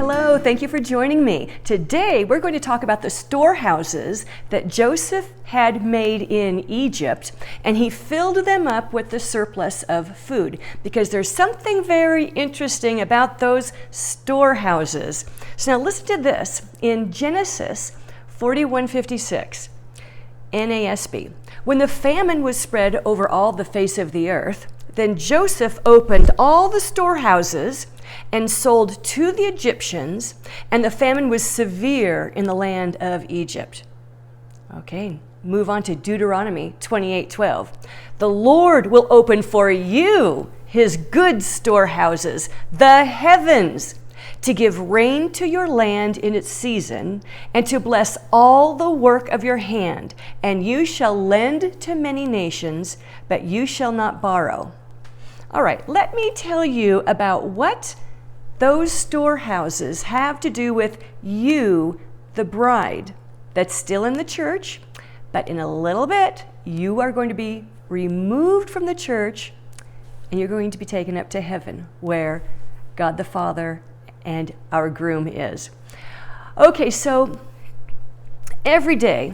Hello, thank you for joining me. Today we're going to talk about the storehouses that Joseph had made in Egypt, and he filled them up with the surplus of food because there's something very interesting about those storehouses. So now listen to this. In Genesis 41:56, NASB, when the famine was spread over all the face of the earth, then Joseph opened all the storehouses and sold to the Egyptians, and the famine was severe in the land of Egypt. Okay, move on to Deuteronomy 28:12. The Lord will open for you his good storehouses, the heavens, to give rain to your land in its season, and to bless all the work of your hand. And you shall lend to many nations, but you shall not borrow. All right, let me tell you about what those storehouses have to do with you, the bride, that's still in the church, but in a little bit, you are going to be removed from the church, and you're going to be taken up to heaven, where God the Father and our groom is. Okay, so every day,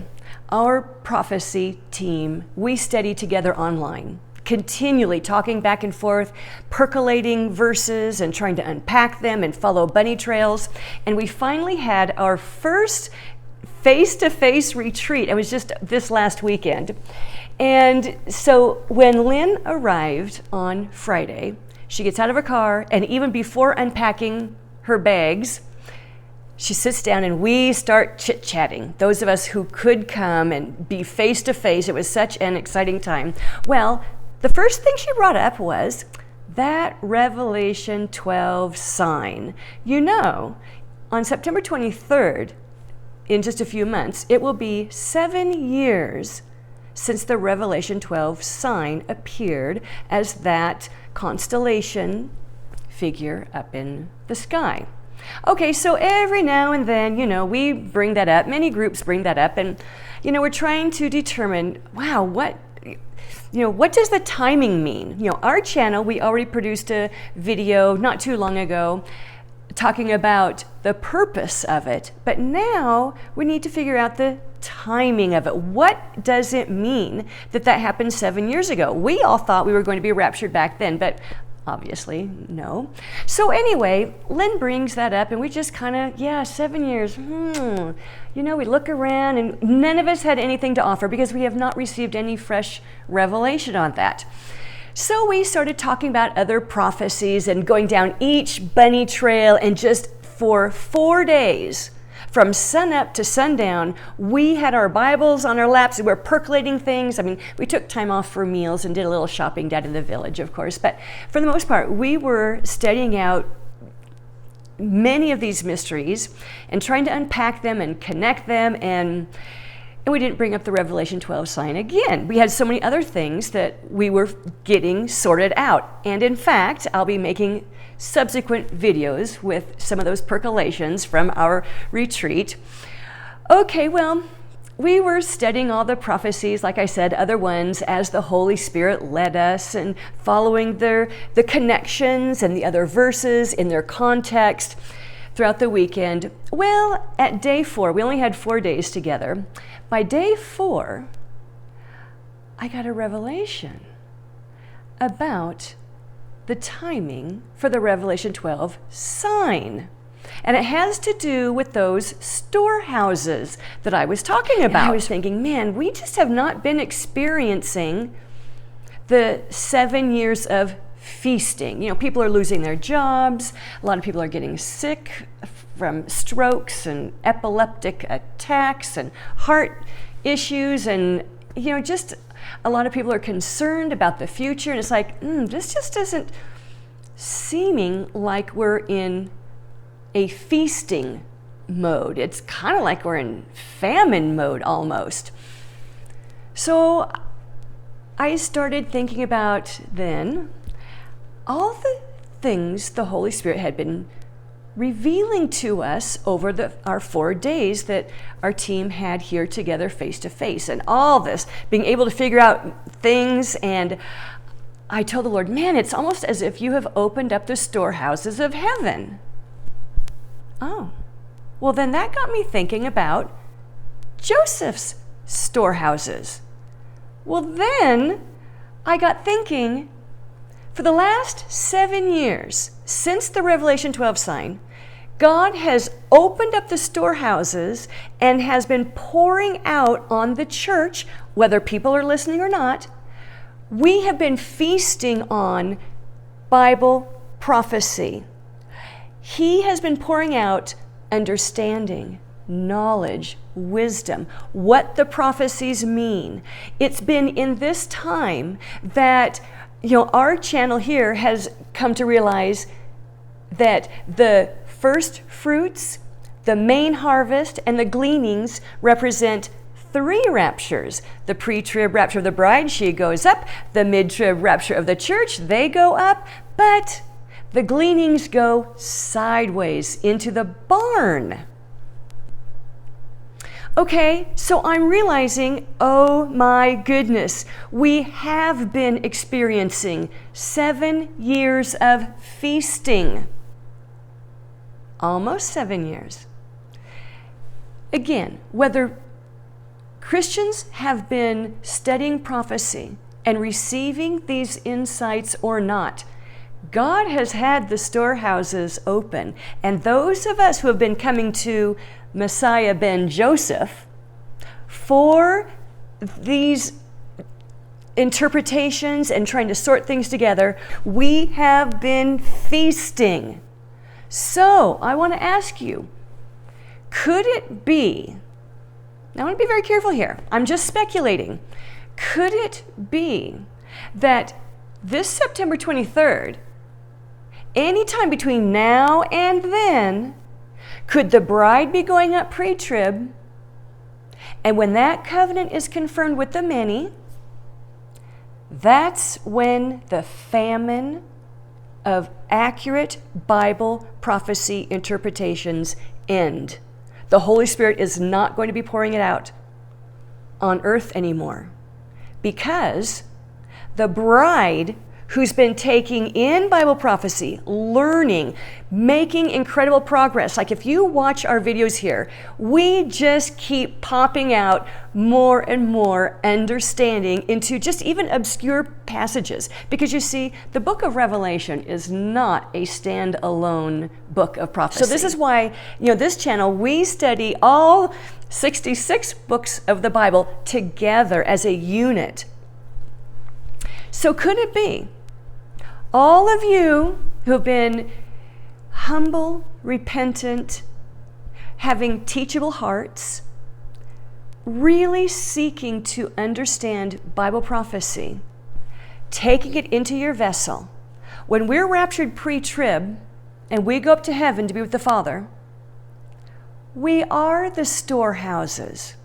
our prophecy team, we study together online, continually talking back and forth, percolating verses and trying to unpack them and follow bunny trails. And we finally had our first face-to-face retreat. It was just this last weekend. And so when Lynn arrived on Friday, she gets out of her car, and even before unpacking her bags, she sits down and we start chit-chatting. Those of us who could come and be face-to-face, it was such an exciting time. Well, the first thing she brought up was that Revelation 12 sign. You know, on September 23rd, in just a few months, it will be 7 years since the Revelation 12 sign appeared as that constellation figure up in the sky. Okay, so every now and then, we bring that up. Many groups bring that up, and, we're trying to determine, wow, what does the timing mean? Our channel, we already produced a video not too long ago talking about the purpose of it, but now we need to figure out the timing of it. What does it mean that happened 7 years ago? We all thought we were going to be raptured back then, but obviously, no. So anyway, Lynn brings that up, and we just kind of, 7 years. We look around, and none of us had anything to offer because we have not received any fresh revelation on that. So we started talking about other prophecies and going down each bunny trail, and just for 4 days, from sun up to sundown, we had our Bibles on our laps and we're percolating things. I mean, we took time off for meals and did a little shopping down in the village, of course. But for the most part, we were studying out many of these mysteries and trying to unpack them and connect them. And we didn't bring up the Revelation 12 sign again. We had so many other things that we were getting sorted out. And in fact, I'll be making subsequent videos with some of those percolations from our retreat. Okay, well, we were studying all the prophecies, like I said, other ones, as the Holy Spirit led us, and following the connections and the other verses in their context throughout the weekend. Well, at day 4, we only had 4 days together. By day 4, I got a revelation about the timing for the Revelation 12 sign. And it has to do with those storehouses that I was talking about. And I was thinking, man, we just have not been experiencing the 7 years of feasting. People are losing their jobs. A lot of people are getting sick from strokes and epileptic attacks and heart issues, and just a lot of people are concerned about the future, and it's like, this just isn't seeming like we're in a feasting mode. It's kind of like we're in famine mode almost. So I started thinking about then all the things the Holy Spirit had been revealing to us over our 4 days that our team had here together face to face, and all this, being able to figure out things. And I told the Lord, man, it's almost as if you have opened up the storehouses of heaven. Oh, well then that got me thinking about Joseph's storehouses. Well then I got thinking, for the last 7 years, since the Revelation 12 sign, God has opened up the storehouses and has been pouring out on the church, whether people are listening or not. We have been feasting on Bible prophecy. He has been pouring out understanding, knowledge, wisdom, what the prophecies mean. It's been in this time that our channel here has come to realize that the first fruits, the main harvest, and the gleanings represent 3 raptures. The pre-trib rapture of the bride, she goes up. The mid-trib rapture of the church, they go up. But the gleanings go sideways into the barn. Okay, so I'm realizing, oh my goodness, we have been experiencing 7 years of feasting. Almost 7 years. Again, whether Christians have been studying prophecy and receiving these insights or not, God has had the storehouses open. And those of us who have been coming to Messiah ben Joseph for these interpretations and trying to sort things together, we have been feasting. So I want to ask you, could it be, now I want to be very careful here, I'm just speculating, could it be that this September 23rd, anytime between now and then, could the bride be going up pre-trib, and when that covenant is confirmed with the many, that's when the famine of accurate Bible prophecy interpretations end. The Holy Spirit is not going to be pouring it out on earth anymore, because the bride who's been taking in Bible prophecy, learning, making incredible progress. Like if you watch our videos here, we just keep popping out more and more understanding into just even obscure passages. Because you see, the book of Revelation is not a standalone book of prophecy. So this is why, this channel, we study all 66 books of the Bible together as a unit. So could it be all of you who have been humble, repentant, having teachable hearts, really seeking to understand Bible prophecy, taking it into your vessel, when we're raptured pre-trib and we go up to heaven to be with the Father, we are the storehouses.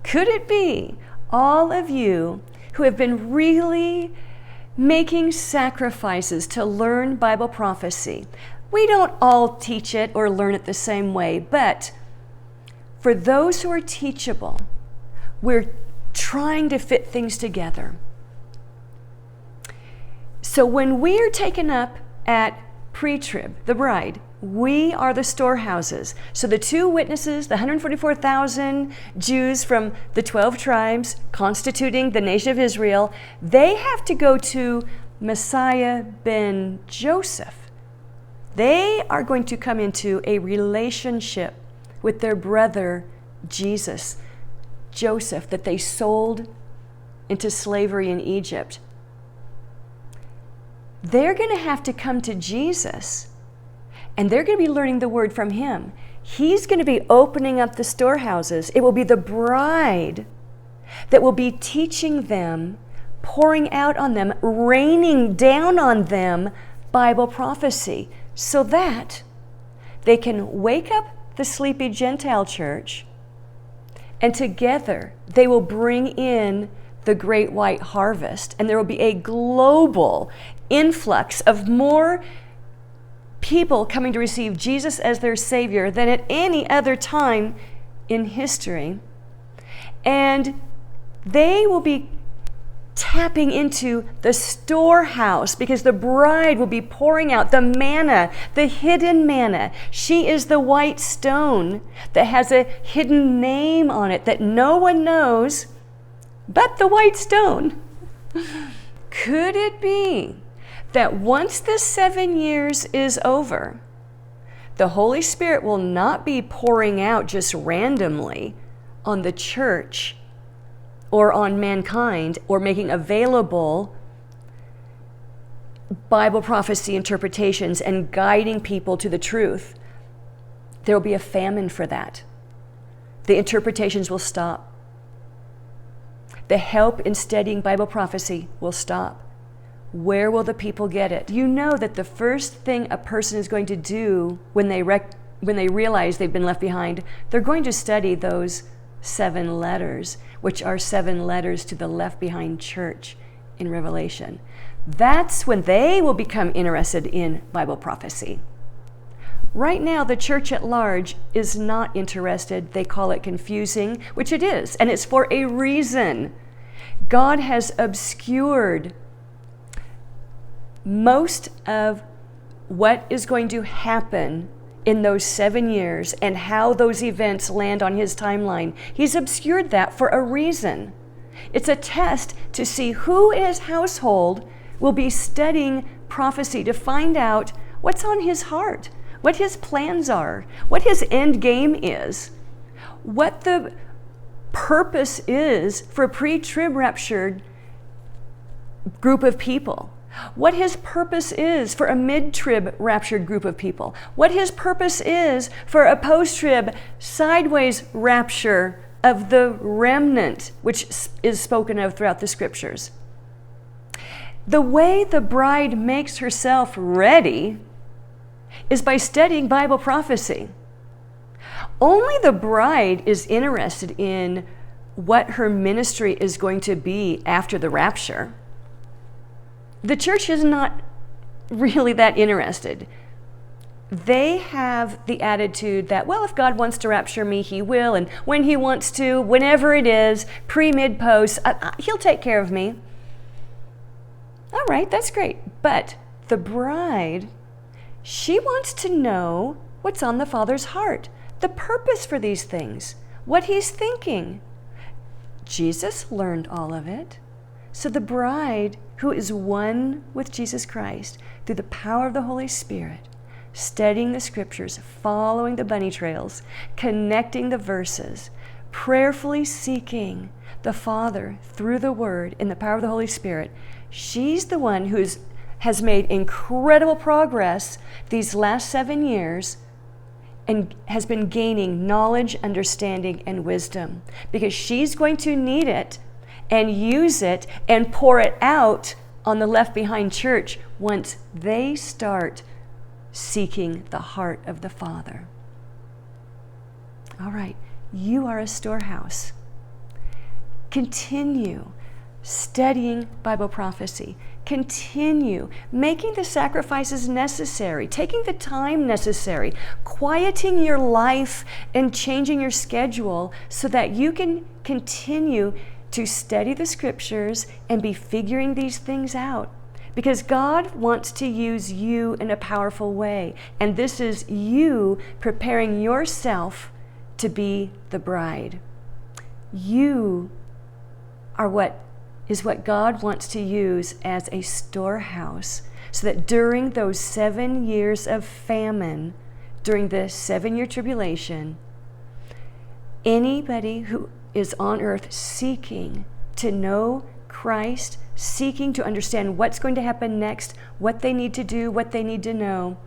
Could it be all of you who have been really making sacrifices to learn Bible prophecy? We don't all teach it or learn it the same way, but for those who are teachable, we're trying to fit things together. So when we are taken up at pre-trib, the bride, we are the storehouses. So the 2 witnesses, the 144,000 Jews from the 12 tribes constituting the nation of Israel, they have to go to Messiah ben Joseph. They are going to come into a relationship with their brother Jesus, Joseph, that they sold into slavery in Egypt. They're going to have to come to Jesus, and they're going to be learning the word from him. He's going to be opening up the storehouses. It will be the bride that will be teaching them, pouring out on them, raining down on them Bible prophecy, so that they can wake up the sleepy Gentile church, and together they will bring in the great white harvest, and there will be a global influx of more people coming to receive Jesus as their Savior than at any other time in history. And they will be tapping into the storehouse, because the bride will be pouring out the manna, the hidden manna. She is the white stone that has a hidden name on it that no one knows but the white stone. Could it be that once the 7 years is over, the Holy Spirit will not be pouring out just randomly on the church or on mankind, or making available Bible prophecy interpretations and guiding people to the truth? There will be a famine for that. The interpretations will stop. The help in studying Bible prophecy will stop. Where will the people get it? You know that the first thing a person is going to do when they realize they've been left behind, they're going to study those 7 letters, which are 7 letters to the left behind church in Revelation. That's when they will become interested in Bible prophecy. Right now, the church at large is not interested. They call it confusing, which it is, and it's for a reason. God has obscured most of what is going to happen in those 7 years and how those events land on his timeline. He's obscured that for a reason. It's a test to see who in his household will be studying prophecy, to find out what's on his heart, what his plans are, what his end game is, what the purpose is for a pre-trib raptured group of people, what his purpose is for a mid-trib raptured group of people, what his purpose is for a post-trib sideways rapture of the remnant, which is spoken of throughout the scriptures. The way the bride makes herself ready is by studying Bible prophecy. Only the bride is interested in what her ministry is going to be after the rapture. The church is not really that interested. They have the attitude that, well, if God wants to rapture me, he will, and when he wants to, whenever it is, pre, mid, post, he'll take care of me. All right, that's great. But the bride, she wants to know what's on the Father's heart, the purpose for these things, what he's thinking. Jesus learned all of it. So the bride, who is one with Jesus Christ through the power of the Holy Spirit, studying the scriptures, following the bunny trails, connecting the verses, prayerfully seeking the Father through the Word in the power of the Holy Spirit, she's the one who has made incredible progress these last 7 years and has been gaining knowledge, understanding, and wisdom, because she's going to need it and use it and pour it out on the left behind church once they start seeking the heart of the Father. All right, you are a storehouse. Continue studying Bible prophecy. Continue making the sacrifices necessary, taking the time necessary, quieting your life and changing your schedule so that you can continue to study the scriptures and be figuring these things out. Because God wants to use you in a powerful way. And this is you preparing yourself to be the bride. You are what God wants to use as a storehouse, so that during those 7 years of famine, during the 7-year tribulation, anybody who is on earth seeking to know Christ, seeking to understand what's going to happen next, what they need to do, what they need to know,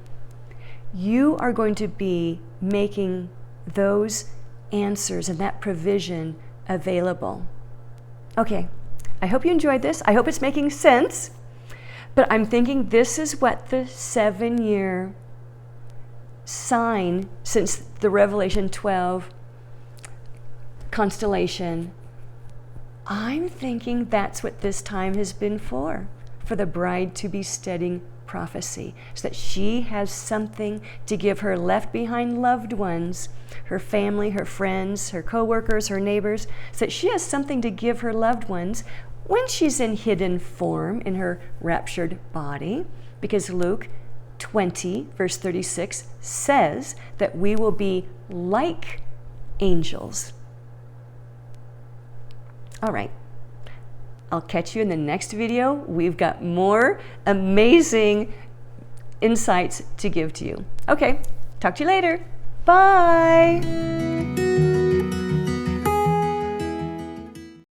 you are going to be making those answers and that provision available. Okay, I hope you enjoyed this. I hope it's making sense. But I'm thinking this is what the 7-year sign since the Revelation 12 constellation, I'm thinking that's what this time has been for the bride to be studying prophecy, so that she has something to give her left behind loved ones, her family, her friends, her co-workers, her neighbors, so that she has something to give her loved ones when she's in hidden form in her raptured body, because Luke 20, verse 36 says that we will be like angels. All right. I'll catch you in the next video. We've got more amazing insights to give to you. Okay, talk to you later. Bye.